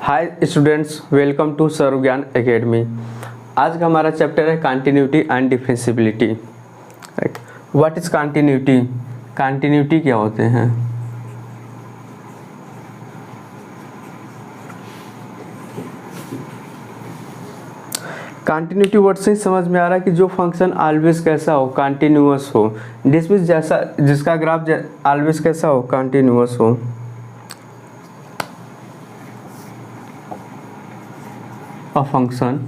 Hi students, welcome to Sarvagyan Academy. आज का हमारा चैप्टर है continuity and differentiability. Right, what is continuity? Continuity क्या होते हैं? कंटिन्यूटी वर्ड से समझ में आ रहा है कि जो फंक्शन ऑलवेज कैसा हो, कंटिन्यूअस हो। दिस मींस जैसा जिसका ग्राफ ऑलवेज कैसा हो, कंटिन्यूअस हो। A function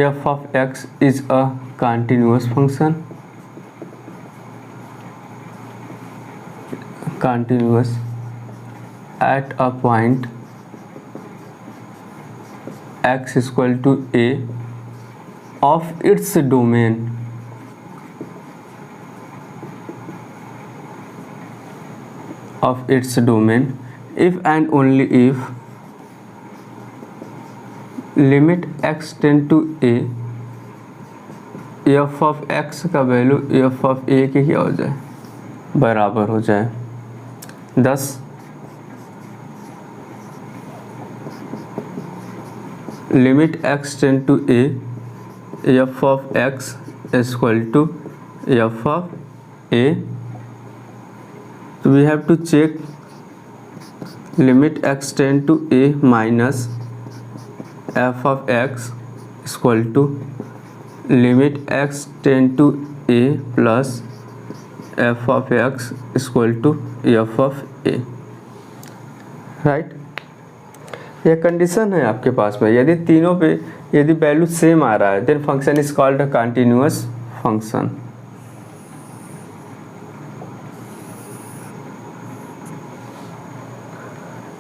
f of x is a continuous function, continuous at a point x is equal to a of its domain if and only if limit x tend to a f of x का value f of a के क्या हो जाए, बराबर हो जाए। thus limit x tend to a f of x is equal to f of a। So we have to check limit x tend to a minus f of x is equal to limit x tend to a plus f of x is equal to f of a। Right, यह condition है आपके पास में। यदि तीनों पे यदि value same आ रहा है then function is called a continuous function.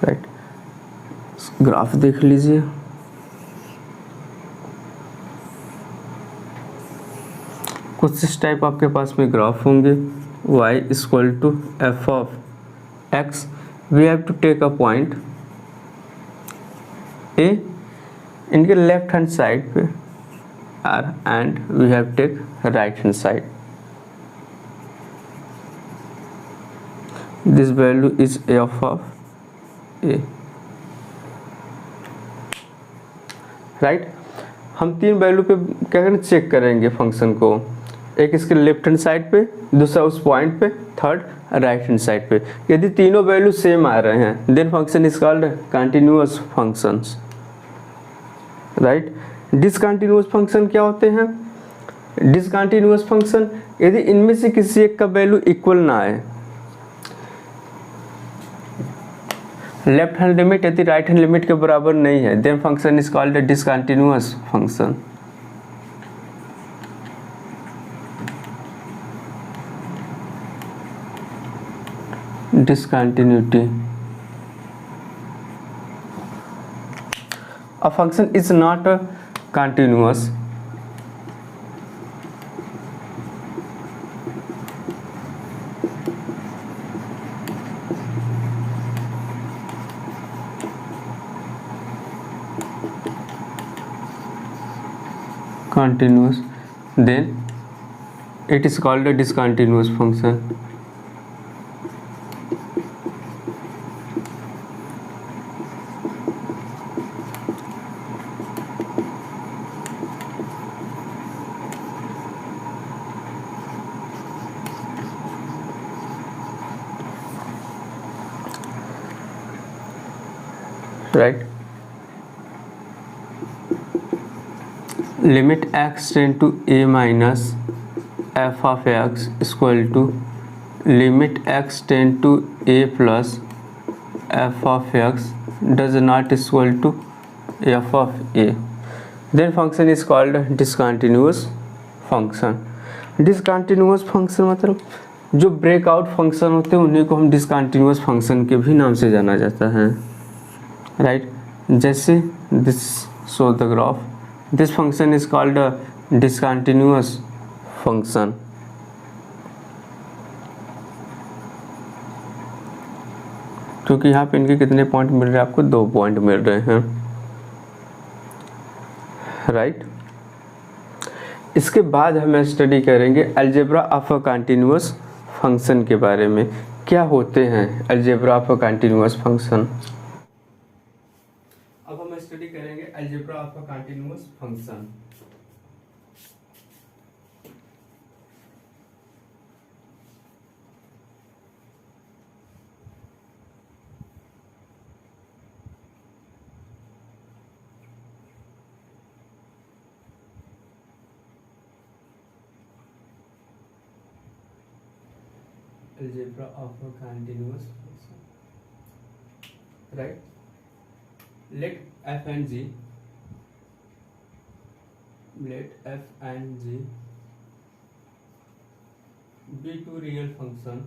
Right, graph देख लीजिए। कुछ इस टाइप आपके पास में ग्राफ होंगे। y equal to F of x, we have to take a point a इनके लेफ्ट हैंड साइड पे r and we have take right hand side. This value is f of a। Right, हम तीन value पे क्या करें, check करेंगे function को। एक इसके लेफ्ट हैंड साइड पे, दूसरा उस पॉइंट पे, थर्ड राइट हैंड साइड पे। यदि तीनों वैल्यू सेम आ रहे हैं then function is called continuous functions. Right, discontinuous function क्या होते हैं? डिसकंटिन्यूअस फंक्शन यदि इनमें से किसी एक का वैल्यू इक्वल ना आए, लेफ्ट हैंड लिमिट यदि राइट हैंड लिमिट के बराबर नहीं है then function is called a discontinuous function. Discontinuity, a function is not a continuous continuous, then it is called a discontinuous function। right, limit x tend to a minus f of x equal to limit x tend to a plus f of x does not equal to f of a, then function is called discontinuous function. Discontinuous function मतलब जो breakout function होते हैं उन्हीं को हम discontinuous function के भी नाम से जाना जाता है। राइट, जैसे this show the graph, this function is called a discontinuous function। क्योंकि यहाँ पे इनके कितने पॉइंट मिल रहे हैं आपको? 2 पॉइंट मिल रहे हैं। राइट, इसके बाद हम स्टडी करेंगे algebra of a continuous function के बारे में। क्या होते हैं अलजेब्रा ऑफ कंटिन्यूअस फंक्शन। अब हम स्टडी करेंगे algebra of continuous function. Algebra of a continuous function, right? Let f and g be two real function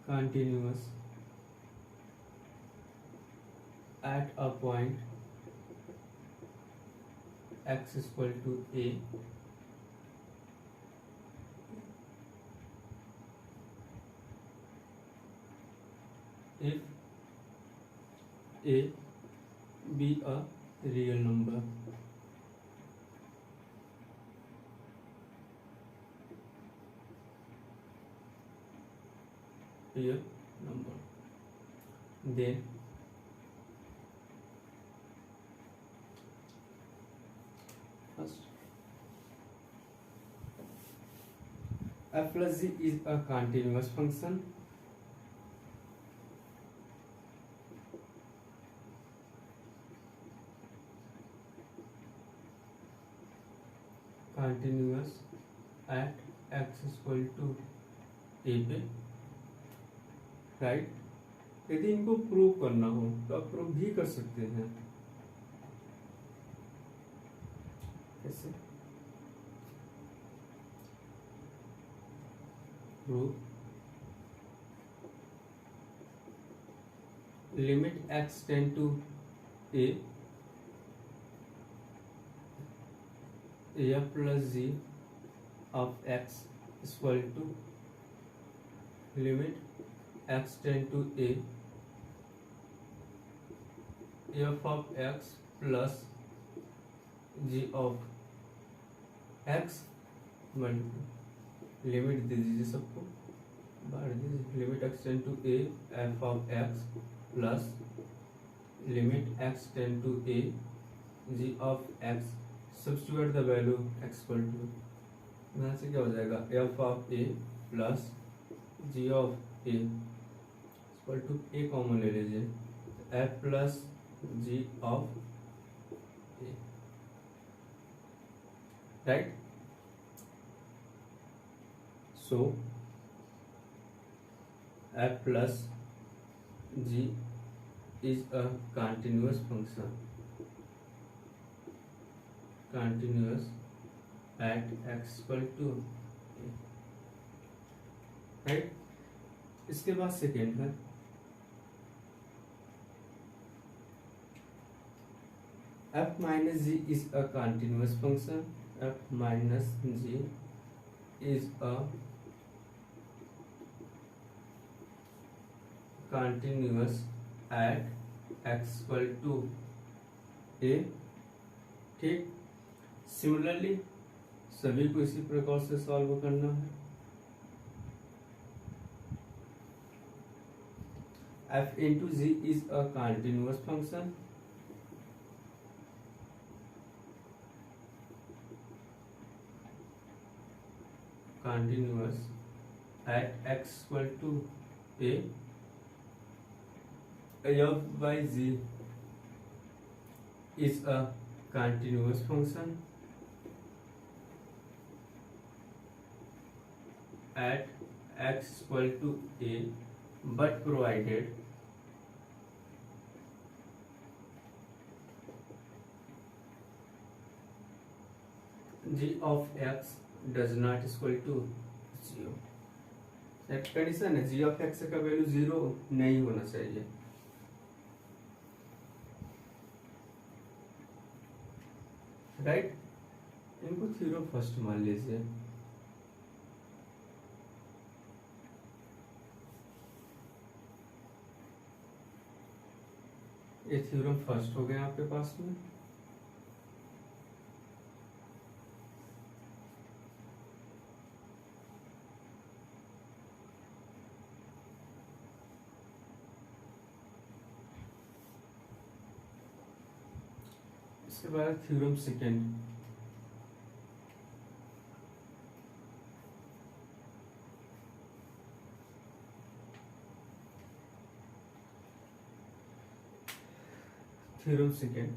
continuous at a point x is equal to a if a be a real number. Real number. Then first f plus g is a continuous function. Continuous at x is equal to a पे, right. यदि इनको prove करना हो तो आप prove भी कर सकते हैं। कैसे prove? Limit x tend to a plus g of x is equal to limit x tend to a f of x plus g of x limit दे दीजिए सबको, बाहर दीजिए। Limit x tend to a f of x plus limit x tend to a g of x, substitute the value x equal to, यहाँ से क्या हो जाएगा f of a plus g of a equal to a common ले लीजिए, f प्लस g of a, right. So f प्लस g is a continuous function, continuous at x equal to a, right. इसके बाद सेकेंड है f minus g is a continuous function. f minus g is a continuous at x equal to a, ठीक। Similarly सभी को इसी प्रकार से solve करना है। f into g is a continuous function, continuous at x equal to a, f by g is a continuous function at x equal to a, but provided g of x does not equal to 0। Condition है g of x का value 0 नहीं होना चाहिए, right. इनको theorem first मान लीजिए। ये theorem first हो गया आपके पास में। इसके बाद theorem second. Theorem second,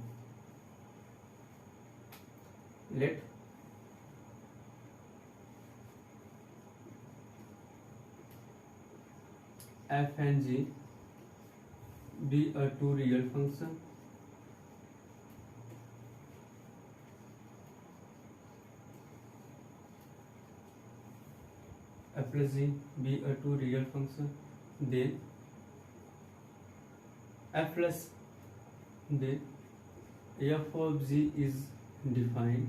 let f and g be a two real function f plus g be a two real function, then f plus then f of g is defined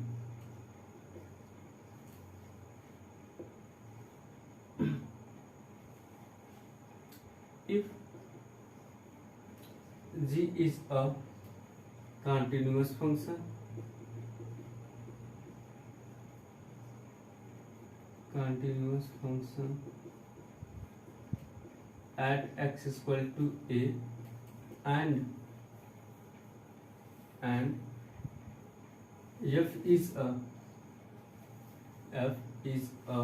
if g is a continuous function at x is equal to a and f is a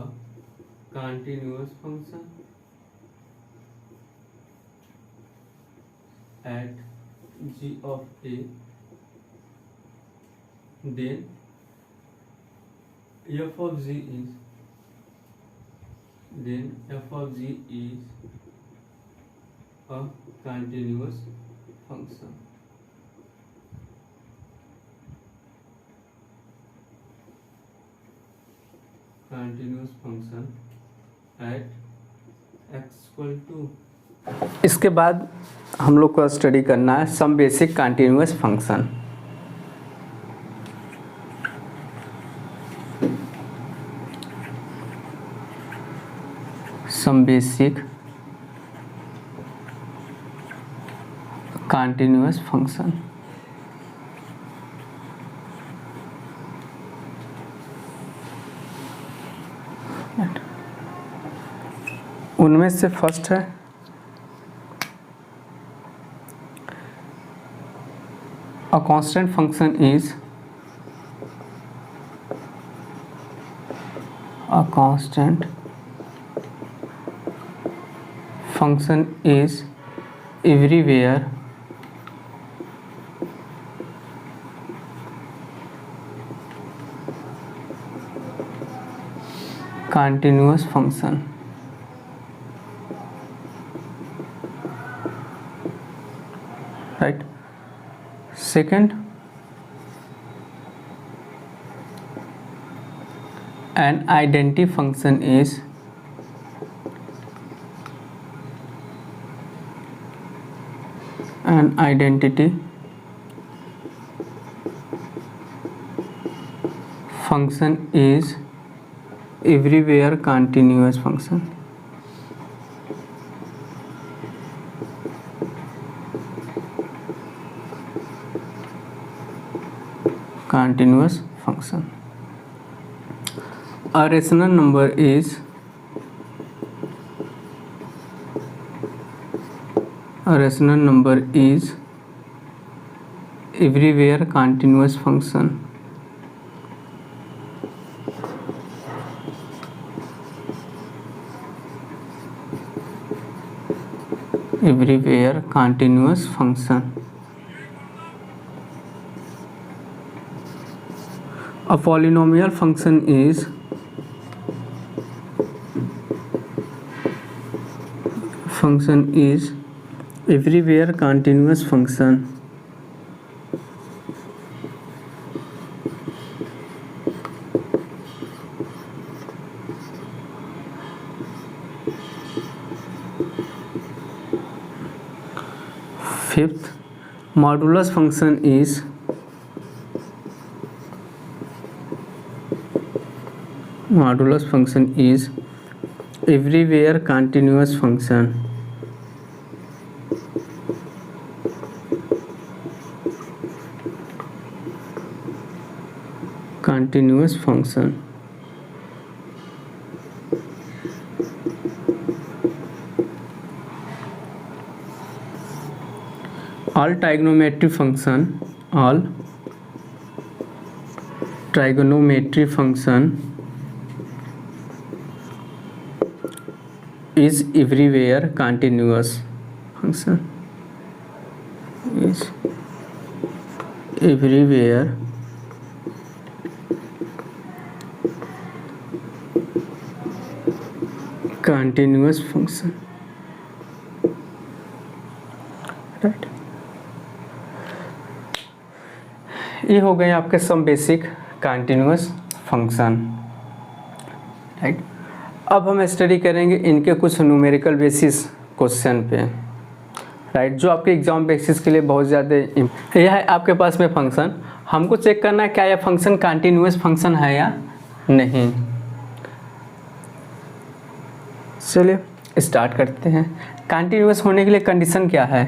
continuous function at g of a, then f of g is a continuous function. Continuous function at x equal to। इसके बाद हम लोग को study करना है some basic continuous function. Some basic continuous function. उनमें से first है a constant function is everywhere continuous function। Right. Second, an identity function is everywhere continuous function। Continuous function। A rational number is everywhere continuous function। Everywhere continuous function। A polynomial function is everywhere continuous function। Fifth, modulus function is everywhere continuous function। continuous function. All trigonometric function is everywhere continuous function. Is everywhere continuous function. Right, ये हो गए आपके some basic continuous function. Right, अब हम study करेंगे इनके कुछ numerical basis question पे. राइट, जो आपके एग्जाम बेसिस के लिए बहुत ज़्यादा. यह है आपके पास में फंक्शन, हमको चेक करना है क्या यह फंक्शन कंटिन्यूअस फंक्शन है या नहीं. चलिए स्टार्ट करते हैं. कंटिन्यूअस होने के लिए कंडीशन क्या है?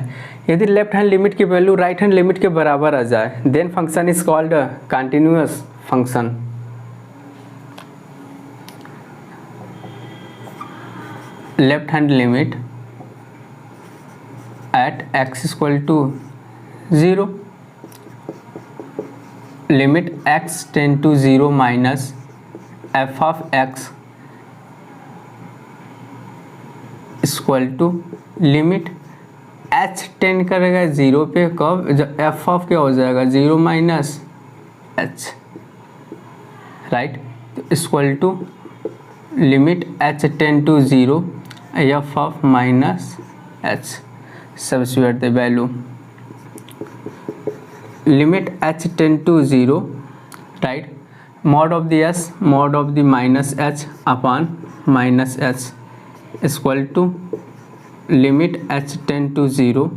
यदि लेफ्ट हैंड लिमिट की वैल्यू राइट हैंड लिमिट के बराबर आ जाए then function is called continuous function. Left hand limit at x equal to 0, limit x tend to 0 minus f of x equal to limit h tend करेगा 0 पे, कब? जब f of क्या हो जाएगा 0 माइनस h. राइट, तो equal to limit h tend to 0 f of minus h. Substitute the value. Limit h tend to 0, right, mod of the s mod of the minus h upon minus h equal to limit h tend to 0.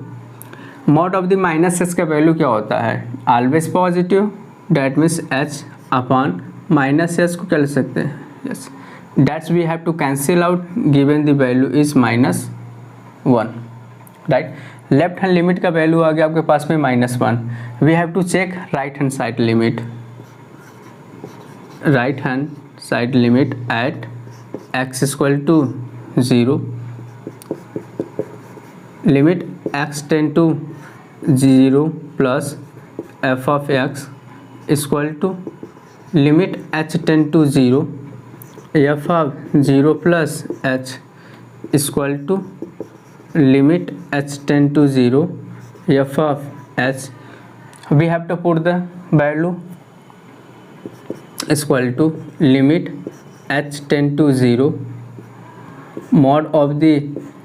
Mod of the minus h का value क्या होता है? Always positive, that means h upon minus h को क्या ले सकते हैं? Yes, that's we have to cancel out given the value is -1. Right, left hand limit का वैल्यू आ गया आपके पास में -1. We have to check right hand side limit. Right hand side limit at x equal to 0, limit x tend to 0 plus f of x equal to limit h tend to 0 f of 0 plus h equal to limit h tend to 0 f of h. We have to put the value equal to limit h tend to 0 mod of the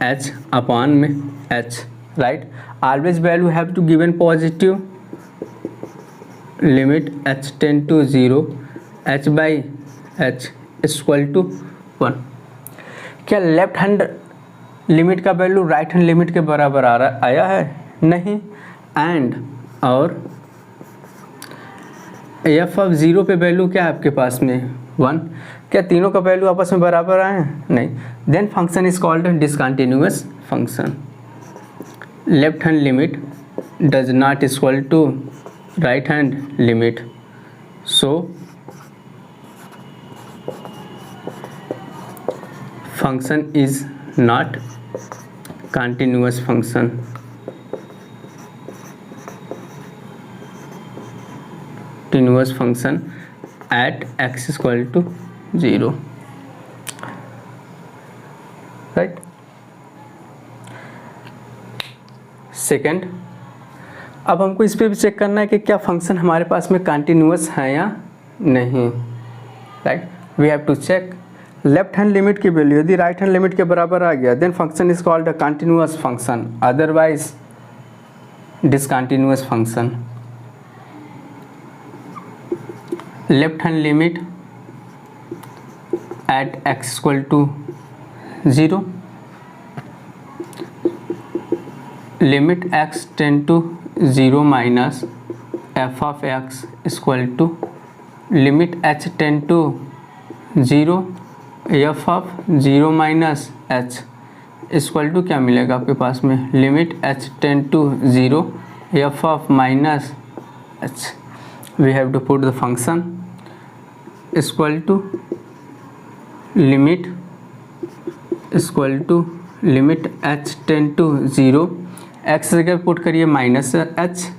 h upon में h. right, always value have to given positive. limit h tend to 0 h by h equal to 1. क्या left hand limit का value right hand limit के बराबर आया है? नहीं. And और f of 0 पे वैल्यू क्या है आपके पास में? 1. क्या तीनों का वैल्यू आपस में बराबर आए हैं? नहीं. Then function is called discontinuous function. Left hand limit does not equal to right hand limit, so function is not continuous function. Continuous function at x equal to 0. Right. Second, अब हमको इस पे भी चेक करना है कि क्या function हमारे पास में कंटिन्यूअस है या नहीं. Right, we have to check left hand limit की वैल्यू यदि राइट हैंड लिमिट के बराबर आ गया then function is called a continuous function, otherwise discontinuous function. Left hand limit at x equal to 0, limit x tend to 0 minus f of x equal to limit h tend to 0 f of 0 minus h equal to क्या मिलेगा आपके पास में? Limit h tend to 0 f of minus h. We have to put the function. Equal to limit h tend to 0, x जगह put करिए minus h,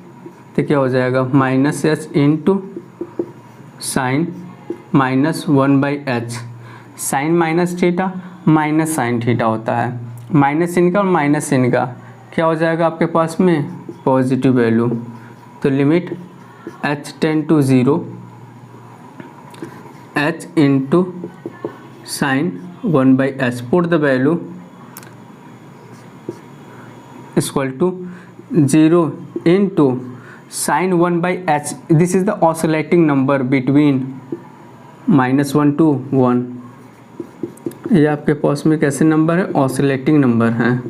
तो क्या हो जाएगा minus h into sine minus 1/h। Sine minus theta minus sine theta होता है, minus इनका और माइनस इनका क्या हो जाएगा आपके पास में पॉजिटिव वैल्यू। तो limit h tend to 0 h into sine 1/h, put the value equal to 0 into sine 1/h। This is the oscillating number between -1 to 1। ये आपके पास में कैसे नंबर है, ऑसिलेटिंग नंबर है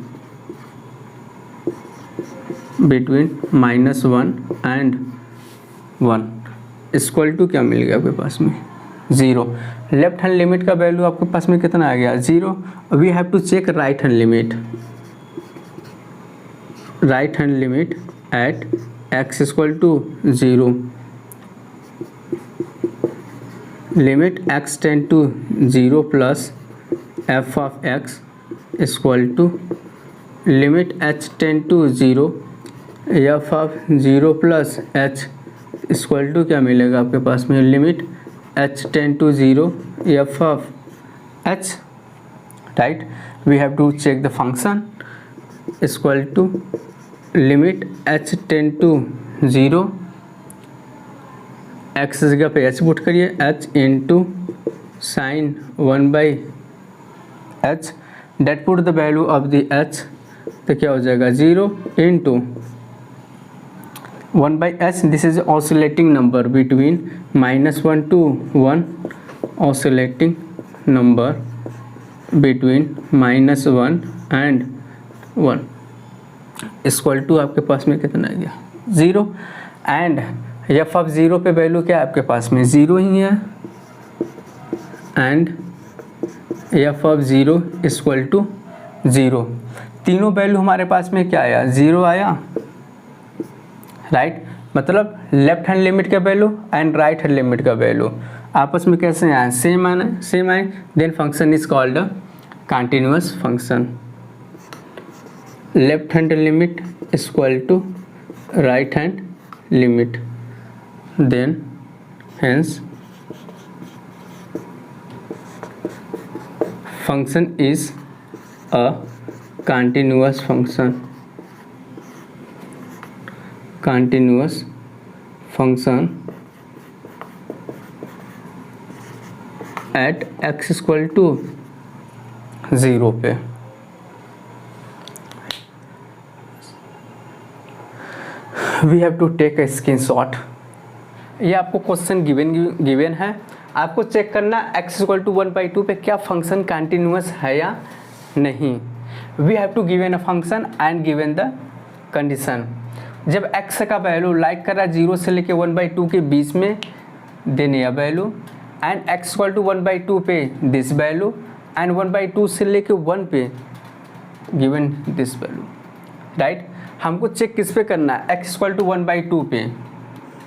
बिटवीन -1 and 1। इक्वल टू क्या मिल गया आपके पास में 0। लेफ्ट हैंड लिमिट का वैल्यू आपके पास में कितना आ गया 0। We have to check right hand limit. Right hand limit at x equal to 0, limit x tend to 0 plus f of x equal to limit h tend to 0 f of 0 plus h equal to क्या मिलेगा आपके पास में limit h tend to 0 f of h, right. We have to check the function equal to limit h tend to 0, x जगह पे h put करिए h into sine 1/h, that put the value of the h, तो क्या हो जाएगा 0 into 1/h। This is oscillating number between -1 to 1, oscillating number between -1 and 1 equal to आपके पास में कितना आ गया 0। एंड एफ ऑफ 0 पे वैल्यू क्या है आपके पास में 0 ही है, and f of 0 equal to 0। तीनों वैल्यू हमारे पास में क्या आया 0 आया, राइट। मतलब लेफ्ट हैंड लिमिट का value and right hand limit का वैल्यू आपस में कैसे आए सेम आए, then function is called continuous function. Left hand limit equal to right hand limit, then hence function is a continuous function at x equal to 0 पे। We have to take a screenshot. ये आपको question given है, आपको check करना x equal to 1/2 पे क्या function continuous है या नहीं। We have to given a function and given the condition. जब x का वैल्यू लाइक कर रहा है 0 से लेके 1/2 के बीच में, देन यह value, and x equal to 1/2 पे दिस वैल्यू, एंड 1/2 से लेके 1 पे गिवन दिस वैल्यू, राइट। हमको चेक किस पे करना है x इक्वल टू 1/2 पे,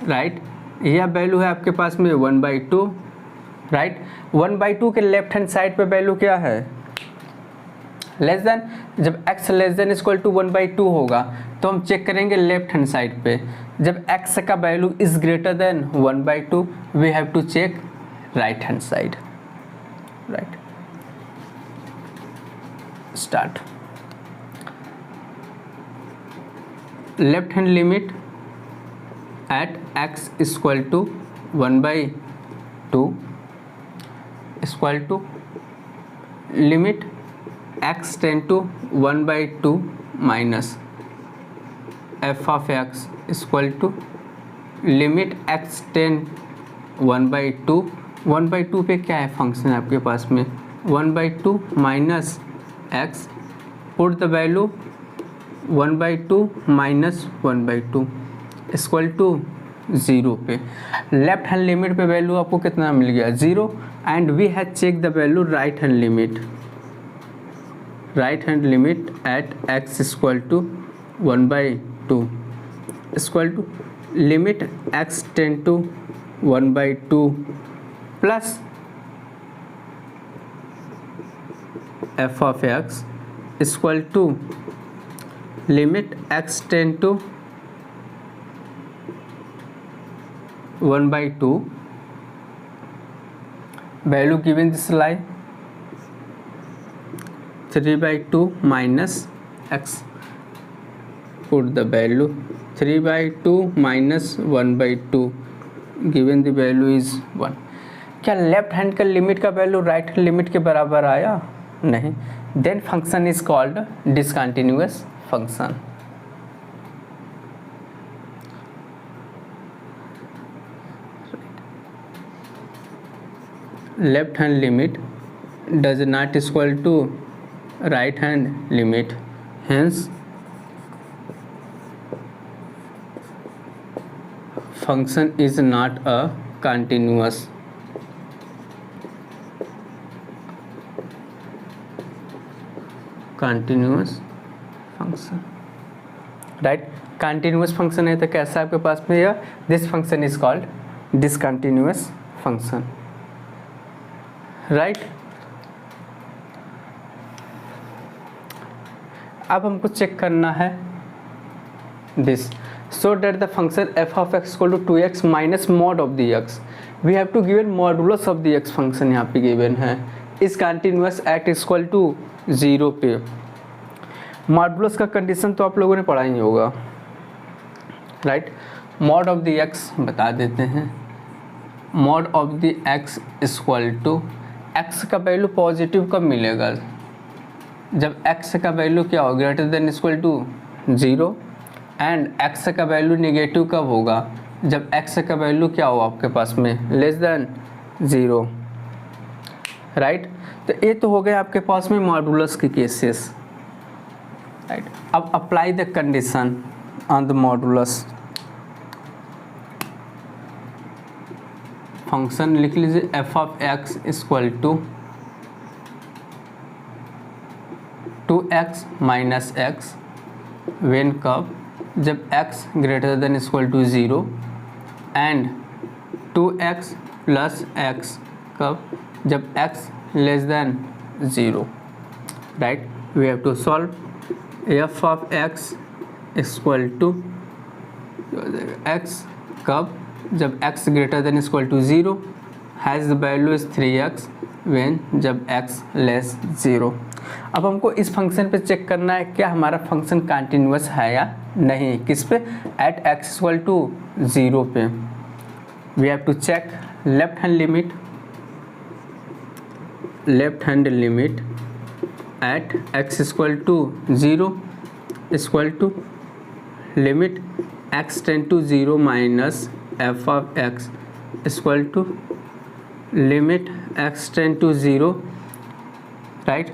राइट। यह वैल्यू है आपके पास में 1/2, राइट। 1/2 के लेफ्ट हैंड साइड पे वैल्यू क्या है लेस देन। जब x less than equal to 1/2 होगा तो हम चेक करेंगे लेफ्ट हैंड साइड पे। जब x का value is greater than 1/2 we have to check right hand side, right. Start. Left hand limit at x equal to 1/2 equal to limit x tend to 1/2 minus f of x equal to limit x tend 1/2। 1/2 पे क्या है function है आपके पास में 1/2 minus x, put the value 1/2 minus 1/2 equal to 0 पे। Left hand limit पे value आपको कितना मिल गया 0, and we have check the value right hand limit. Right hand limit at x equal to 1/2 equal to limit x tend to 1/2 plus F of x equal to limit x tend to 1/2 value given this lie 3/2 minus x, put the value 3/2 minus 1/2 given the value is 1। क्या left hand का limit का value right hand limit के बराबर आया? नहीं। Then function is called discontinuous function. Left hand limit does not equal to right hand limit, hence function is not a continuous function, right? Continuous function है तो कैसा आपके पास में यह this function is called discontinuous function, right? अब हमको check करना है this, so that the function f of x equal to 2x minus mod of the x, we have to given modulus of the x function यहाँ पे given है, is continuous at equal to 0 पे। Modulus का condition तो आप लोगों ने पढ़ा ही होगा, right? mod of the x बता देते हैं, mod of the x equal to x का वैल्यू पॉजिटिव कब मिलेगा? जब x का वैल्यू क्या हो, greater than equal to 0, and x का वैल्यू नेगेटिव कब होगा? जब x का वैल्यू क्या हो आपके पास में, लेस देन 0, राइट? तो ये तो हो गया आपके पास में मॉडुलस के केसेस, राइट? अब apply the condition on the modulus. Function लिख लीजिए f of x equal to 2x minus x, when कब? जब x greater than equal to 0, and 2x plus x कब? जब x less than 0, right? We have to solve f of x equal to x कब? जब x greater than equal to 0, has the value is 3x, when जब x less 0। अब हमको इस function पे check करना है क्या हमारा फंक्शन कंटिन्यूअस है या नहीं। किस पे? एट x इक्वल टू 0 पे। We have to check left hand limit at x equal to 0 equal to limit x ten to 0 minus f of x equal to limit x ten to 0, right?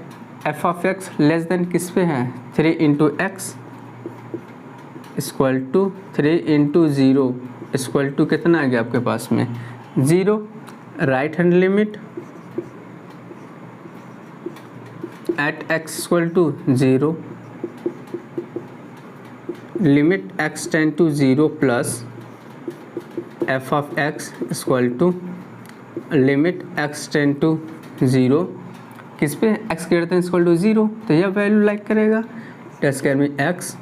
f of x less than किस पे है? 3 into x equal to 3 into 0 equal to कितना आ गया आपके पास में? 0। Right hand limit at x equal to 0, limit x ten to 0 plus f of x equal to limit x ten to 0 किस पे? x greater than equal to 0, तो यह वैल्यू लाइक करेगा। टेस्ट केयर में x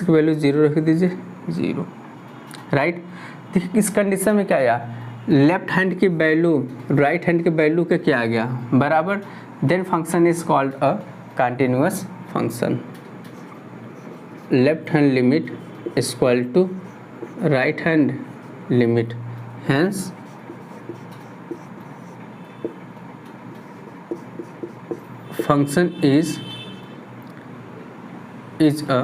की value 0 रख दीजिए, 0, right? देखिए इस कंडीशन में क्या आया, लेफ्ट हैंड की वैल्यू राइट हैंड के वैल्यू के क्या आ गया बराबर, then function is called a continuous function. Left hand limit equal to right hand limit, hence function is a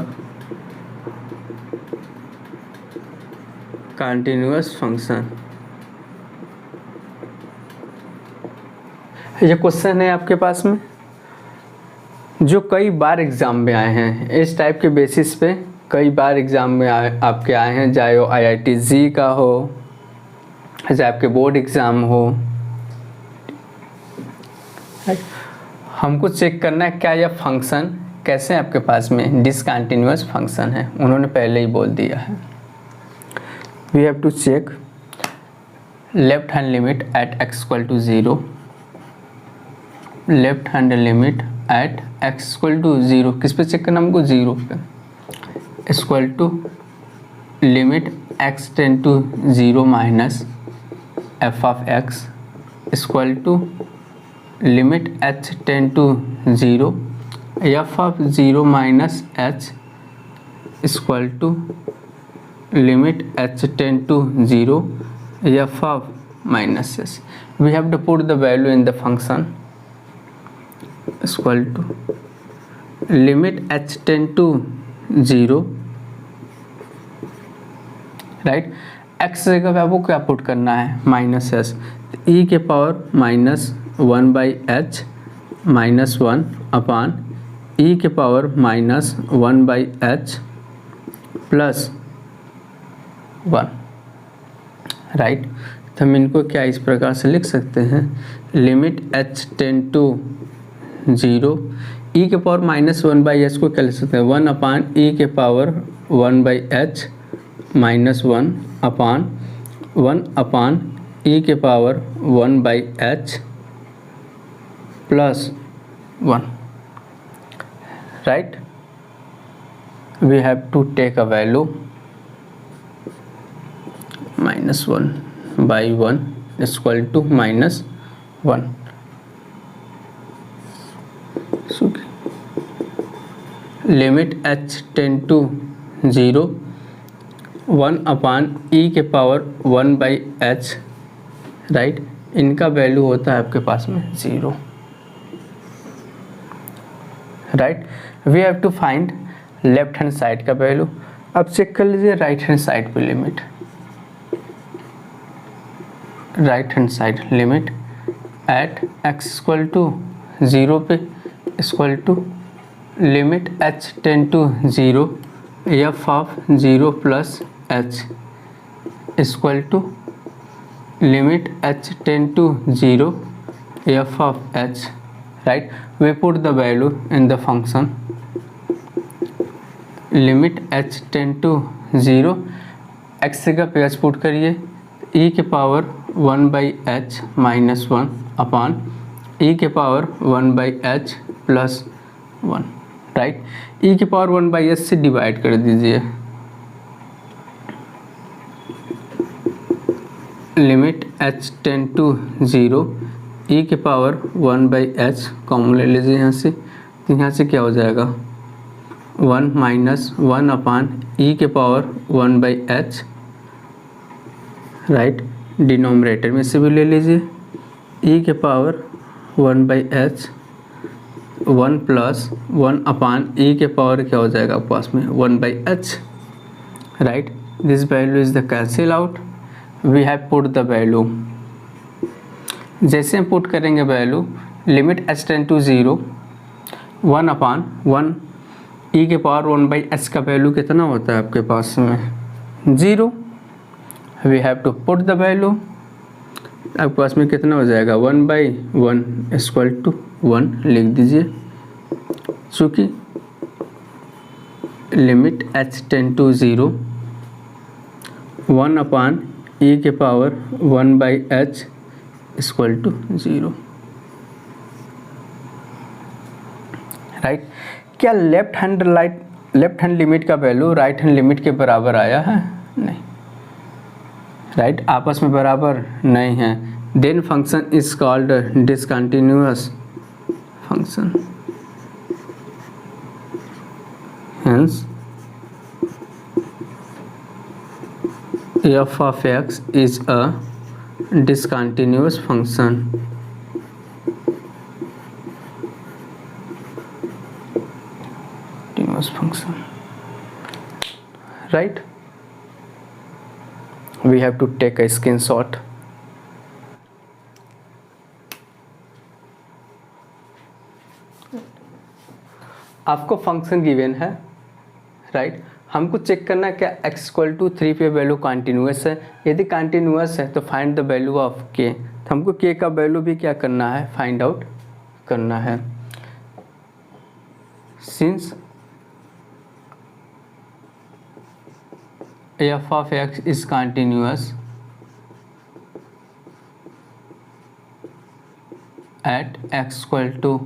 continuous function। ये क्वेश्चन है आपके पास में जो कई बार एग्जाम में आए हैं, इस टाइप के बेसिस पे कई बार एग्जाम में आपके आए हैं, चाहे वो IIT जी का हो, चाहे आपके बोर्ड एग्जाम हो। हमको चेक करना है क्या यह फंक्शन कैसे आपके पास में डिसकंटिन्यूअस फंक्शन है, उन्होंने पहले ही बोल दिया है। We have to check left hand limit at x equal to 0, left hand limit at x equal to 0, किस पे चेक करना हमको, 0 पे, equal to limit x tend to 0 minus f of x equal to limit h tend to 0 f of 0 minus h equal to limit h tend to 0 f of minus s. We have to put the value in the function equal to limit h tend to 0, right. x जगह पे आपको क्या put करना है, minus S, e के power minus 1 by h minus 1 upon e के power minus 1 by h plus 1, right. तो हम इनको क्या इस प्रकार से लिख सकते हैं, limit h tend to 0, e के पावर माइनस 1 बाई एच को क्या लिख सकते हैं, 1 अपान e के power 1 by h minus 1 upon 1 upon e के power 1 by h plus 1, right. We have to take a value minus 1 by 1 equal to minus 1, limit h tend to 0, 1 upon e के power 1 by h, right. इनका value होता है आपके पास में 0, right. We have to find left hand side का value. अब check कर लीजिए राइट हैंड साइड पे limit, right hand side limit at x equal to 0 पे equal to limit h tend to 0 f of 0 plus h equal to limit h tend to 0 f of h, right. We put the value in the function limit h tend to 0, x जगह पे h put करिए, e के power 1 by h minus 1 upon e के power 1 by h plus 1, right. e के power 1 by h से divide कर दीजिए, limit h tend to 0, e के पावर 1 बाई एच कॉमन ले लीजिए यहाँ से, तो यहाँ से क्या हो जाएगा 1 माइनस 1 अपान e के power 1 by h, right. Denominator में से भी ले लीजिए, e के power 1 by h 1 plus 1 upon e के पावर क्या हो जाएगा पास में 1 by h, right. This value is the cancel out, we have put the value, जैसे हम पुट करेंगे value limit h tend to 0, 1 upon 1 e के पावर 1 बाई एच का वैल्यू कितना होता है आपके पास में 0, we have to put the value, आपके पास में कितना हो जाएगा 1 बाई 1 इक्वल टू 1 लिख दीजिए, चूँकि limit h tend to 0, 1 upon e के power 1 by h equal to 0, right. क्या लेफ्ट हैंड लिमिट का वैल्यू राइट हैंड लिमिट के बराबर आया है, नहीं, राइट, आपस में बराबर नहीं है, then function is called discontinuous function, hence f of x is a discontinuous function, right। We have to take a screenshot, आपको फंक्शन गिवन है, राइट। हमको चेक करना है क्या x इक्वल टू 3 पे वैल्यू कंटिन्यूअस है, यदि कंटिन्यूअस है तो find the value of k, तो हमको k का वैल्यू भी क्या करना है, फाइंड आउट करना है। Since f of x is continuous, at x equal to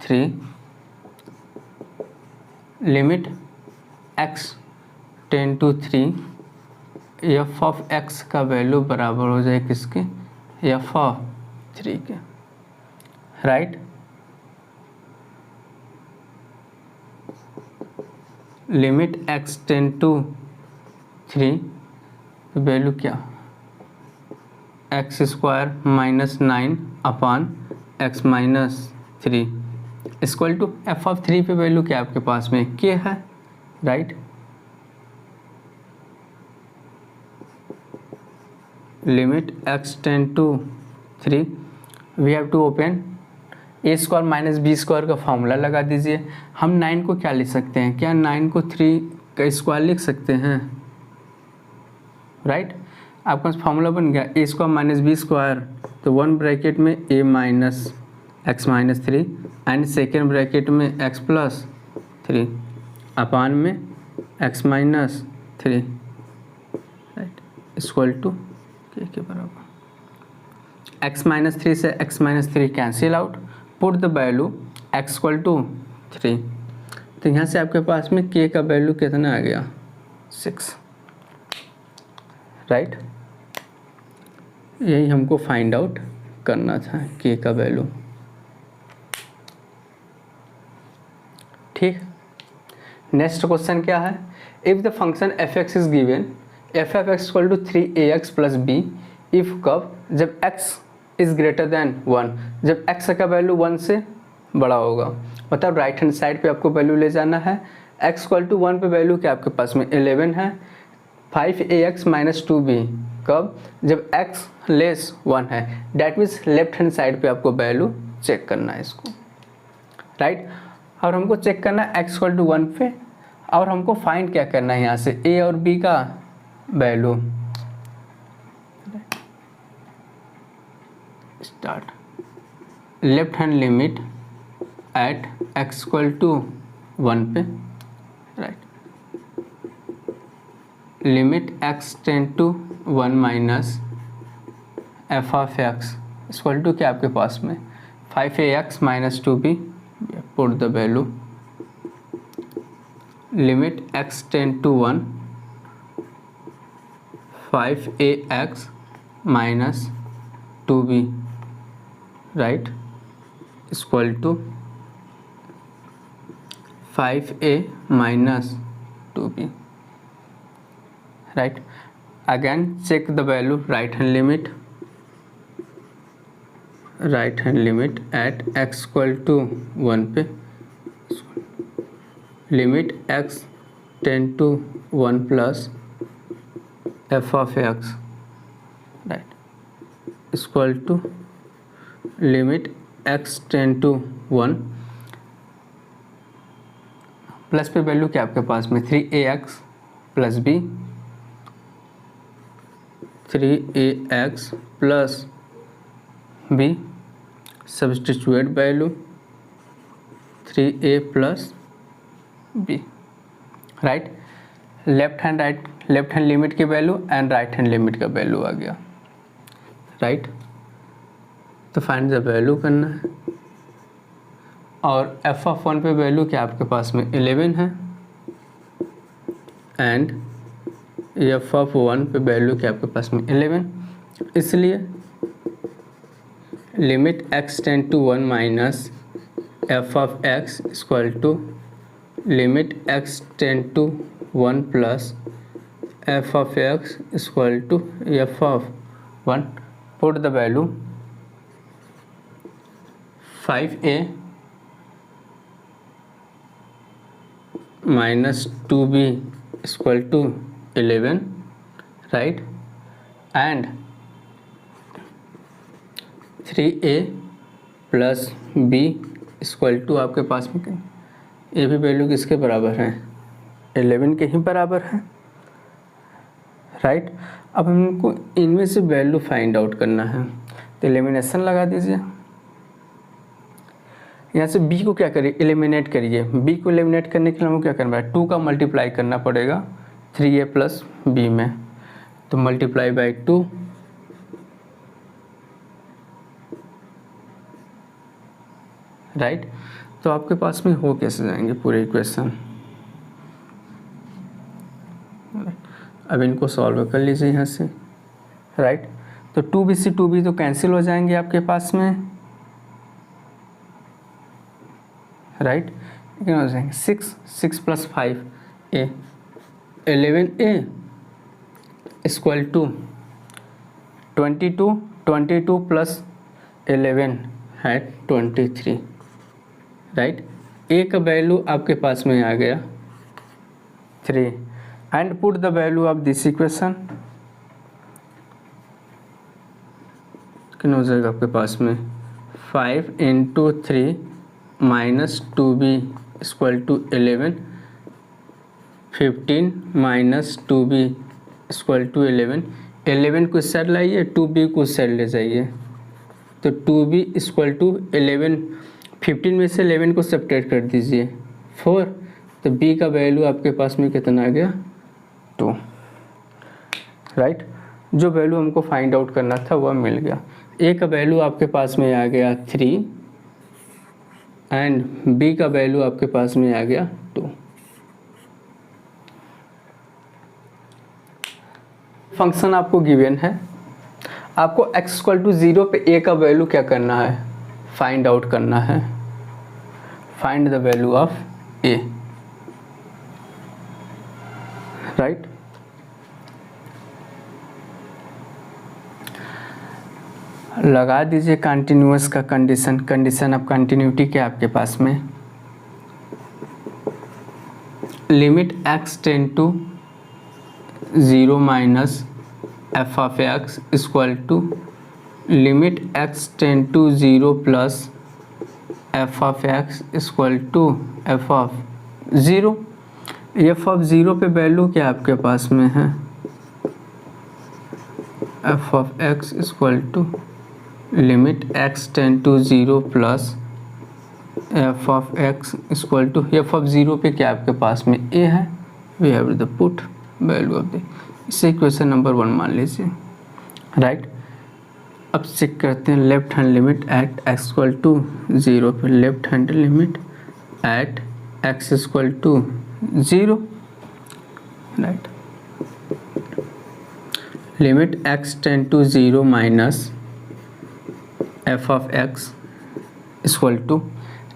3 limit x ten to 3 F of x का वैल्यू बराबर हो जाए किसके, एफ ऑफ 3 के, right. Limit x ten to 3 value क्या, X square minus 9 upon X minus 3 equal to F of 3 पे value क्या आपके पास में के है, right. Limit x ten to 3 we have to open a square minus B square का formula लगा दीजिए। हम 9 को क्या लिख सकते हैं, क्या 9 को 3 का स्क्वायर लिख सकते हैं, राइट। आपके पास फॉर्मूला बन गया A square minus B square, तो 1 ब्रैकेट में A minus X minus 3 and second bracket में एक्स प्लस 3 अपान में X minus 3, right, equal to के बराबर। एक्स माइनस 3 से X minus 3 cancel out, put the value x equal to 3, तो यहाँ से आपके पास में k का वैल्यू कितना आ गया 6, राइट। यही हमको फाइंड आउट करना था k का वैल्यू, ठीक। नेक्स्ट क्वेश्चन क्या है, if the function f(x) is given f of x equal to 3ax plus b, if कब, जब x इज ग्रेटर देन 1, जब x का वैल्यू 1 से बड़ा होगा, मतलब राइट हैंड साइड पे आपको वैल्यू ले जाना है। x इक्वल टू 1 पे वैल्यू क्या आपके पास में 11 है, 5ax माइनस 2b कब, जब x लेस 1 है, that means left hand side पे आपको वैल्यू चेक करना है इसको, राइट। और हमको चेक करना है x इक्वल टू 1 पे, और हमको फाइंड क्या करना है यहाँ से a और b का वैल्यू। Start, left hand limit at x equal to 1 पे, right, limit x ten to 1 minus f of x equal to क्या आपके पास में 5ax minus 2b, put the value, limit x ten to 1 5ax minus 2b, right, equal to 5a minus 2b, right. Again check the value, right hand limit at x equal to 1 पे, limit x ten to 1 plus F of x, right, equal to limit x ten to 1 plus पे value क्या आपके पास में 3ax plus b, 3ax plus b, substitute value 3a plus b, right. Left hand limit की value and right hand limit का value आ गया, right. तो फाइंड द वैल्यू करना है, और एफ ऑफ 1 पे वैल्यू क्या आपके पास में 11 है, एंड एफ ऑफ 1 पे वैल्यू क्या आपके पास में 11, इसलिए limit x ten to 1 minus f of x equal to limit x ten to 1 plus F of x equal to F of 1, put the value 5a minus 2b equal to 11, right, and 3a plus b equal to आपके पास में ये भी value किसके बराबर है 11 के ही बराबर है, राइट। अब हमको इनमें से वैल्यू फाइंड आउट करना है, तो एलिमिनेशन लगा दीजिए। यहाँ से b को क्या करिए, एलिमिनेट करिए। b को एलिमिनेट करने के लिए हमको क्या करना है, 2 का मल्टीप्लाई करना पड़ेगा 3a प्लस b में, तो मल्टीप्लाई बाई 2 राइट। तो आपके पास में हो कैसे जाएंगे पूरे इक्वेशन। अब इनको सॉल्व कर लीजिए यहाँ से, राइट। तो 2b से 2b तो कैंसिल हो जाएंगे आपके पास में, राइट। कितना हो जाएंगे 6 + 5a 11a इक्वल टू 22 + 11 है 23, राइट। a का वैल्यू आपके पास में आ गया 3 and put the value of this equation. कितना हो जाएगा आपके पास में 5 × 3 - 2b = 11, 15 - 2b = 11। 11 को इस साइड लाइए, 2b को इस साइड ले जाइए, तो 2b = 11। 15 में से 11 को सब्ट्रैक्ट कर दीजिए 4, तो b का वैल्यू आपके पास में कितना आ गया 2, राइट। जो वैल्यू हमको फाइंड आउट करना था वह मिल गया। a का वैल्यू आपके पास में आ गया 3 एंड b का वैल्यू आपके पास में आ गया 2। फंक्शन आपको गिवन है, आपको x = 0 पे a का वैल्यू क्या करना है, फाइंड आउट करना है। Find the value of a, right. लगा दीजिए कंटिन्यूअस का कंडीशन ऑफ कंटिन्यूटी क्या आपके पास में, limit x tend to 0 - f(x) equal to limit x tend to 0 + f(x) equal to f(0). f(0) पे वैल्यू क्या आपके पास में है, f(x) equal to limit x tend to 0 + f(x) equal to f(0) पे क्या आपके पास में a है, we have the put value of the, इसे इक्वेशन नंबर 1 मान लीजिए, राइट। अब चेक करते हैं left hand limit at x = 0 पे, left hand limit at x = 0, right. Limit x tend to 0 - f(x) equal to,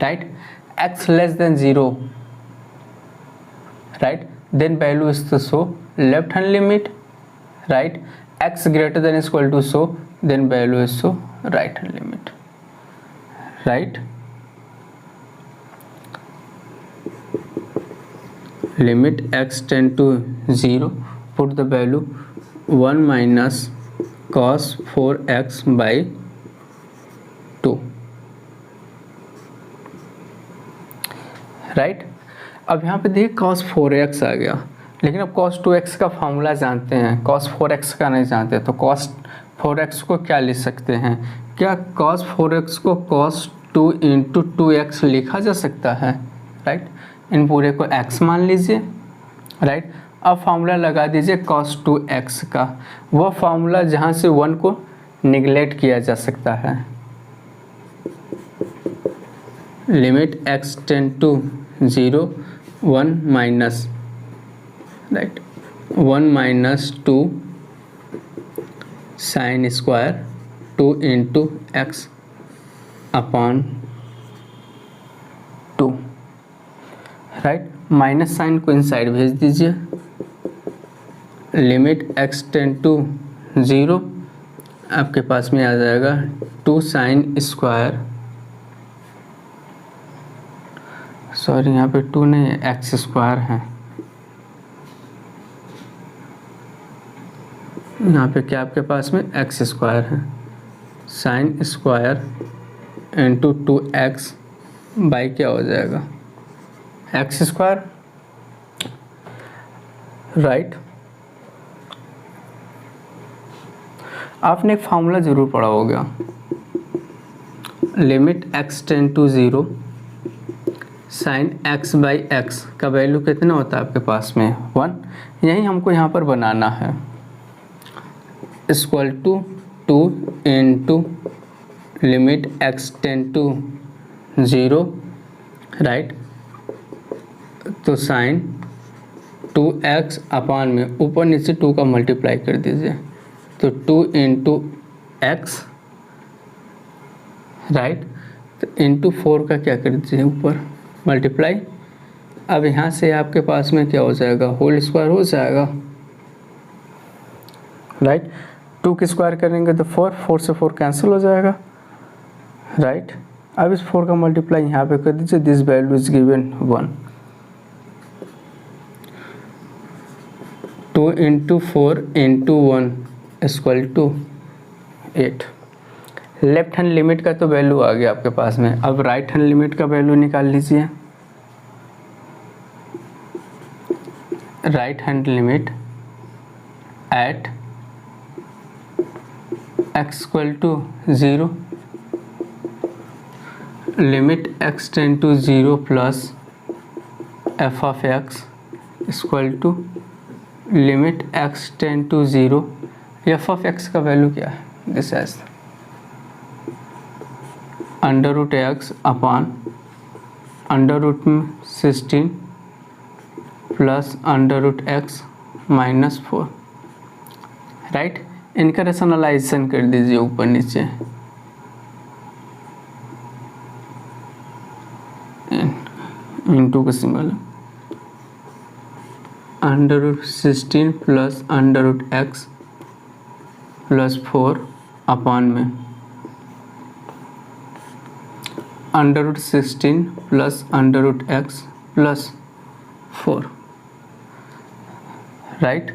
right, x < 0, right, then value is to show left hand limit, right, x > show, then value is show right hand limit, right. Limit x tend to 0, put the value 1 - cos 4x by 2, right. अब यहाँ पे देखिए cos 4x आ गया, लेकिन अब cos 2x का formula जानते हैं, cos 4x का नहीं जानते, तो cos 4x को क्या लिख सकते हैं, क्या cos 4x को cos 2 × 2x लिखा जा सकता है, राइट। इन पूरे को x मान लीजिए, राइट। अब फार्मूला लगा दीजिए cos 2x का, वह फार्मूला जहाँ से 1 को निगलेक्ट किया जा सकता है। Limit x tend to 0 1 minus, right, 1 - 2 sin square 2 × x upon 2, right. Minus sine को इनसाइड भेज दीजिए। लिमिट x टेंड टू 0 आपके पास में आ जाएगा 2 sin स्क्वायर, सॉरी यहाँ पे 2 नहीं है, x स्क्वायर है, यहाँ पे क्या आपके पास में x स्क्वायर है, sine square into 2x by क्या हो जाएगा x स्क्वायर, राइट। आपने एक फार्मूला जरूर पढ़ा होगा, limit x tend to 0 sine x by x का वैल्यू कितना होता है आपके पास में 1, यही हमको यहाँ पर बनाना है, equal to 2 × limit x tend to 0, right. तो साइन 2x अपान में ऊपर नीचे 2 का मल्टीप्लाई कर दीजिए, तो 2 इंटू एक्स, राइट। तो इंटू 4 का क्या कर दीजिए ऊपर मल्टीप्लाई। अब यहाँ से आपके पास में क्या हो जाएगा, होल स्क्वायर हो जाएगा, राइट। 2 की स्क्वायर करेंगे तो 4 से 4 कैंसिल हो जाएगा, राइट। अब इस 4 का मल्टीप्लाई यहाँ पे कर दीजिए, this value is given 1। 2 into 4 into 1 equal to 8। Left hand limit का तो वैल्यू आ गया आपके पास में। अब राइट हैंड लिमिट का वैल्यू निकाल लीजिए। Right hand limit at x equal to 0, limit x tend to 0 plus f of x equal to limit x tend to 0, f of x का वैल्यू क्या है, this as under root x upon under root में 16 plus under root x minus 4, right. इनका rationalization कर दीजिए ऊपर नीचे, into का symbol under root 16 plus under root x plus 4 upon में under root 16 plus under root x plus 4, right.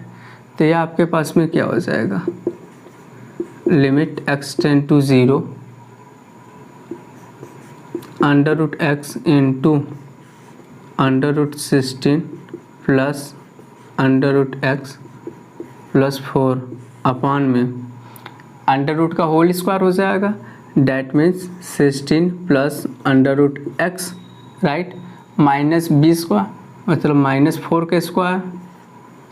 तो यह आपके पास में क्या हो जाएगा, limit x tend to 0 under root x into under root 16 plus under root x plus 4 upon में अंडर रूट का होल स्क्वायर हो जाएगा, that means 16 plus under root x, right, minus B square मतलब माइनस 4 का square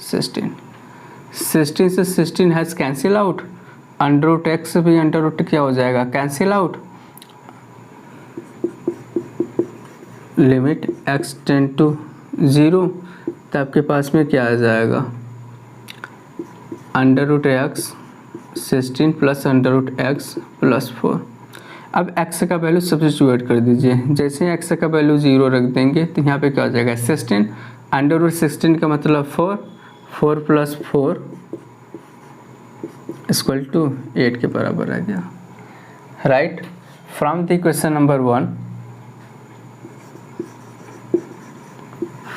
16 से 16 has cancel out, under root x से भी under root क्या हो जाएगा, cancel out. Limit x tend to 0, तो आपके पास में क्या आ जाएगा, under root x 16 plus under root x plus 4। अब x का वैल्यू सब्स्टिट्यूट कर दीजिए, जैसे ही x का वैल्यू 0 रख देंगे तो यहाँ पे क्या हो जाएगा, 16 अंडर रूट 16 का मतलब 4 प्लस 4 इक्वल टू 8 के बराबर आ गया, right. From the equation number 1,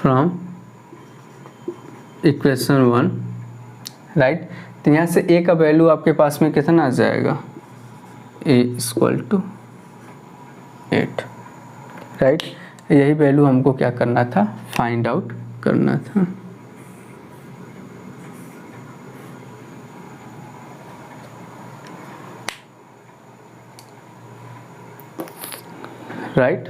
from equation 1, right. तो यहाँ से a का वैल्यू आपके पास में कितना आ जाएगा, a इक्वल टू 8, राइट। यही वैल्यू हमको क्या करना था, फाइंड आउट करना था, राइट।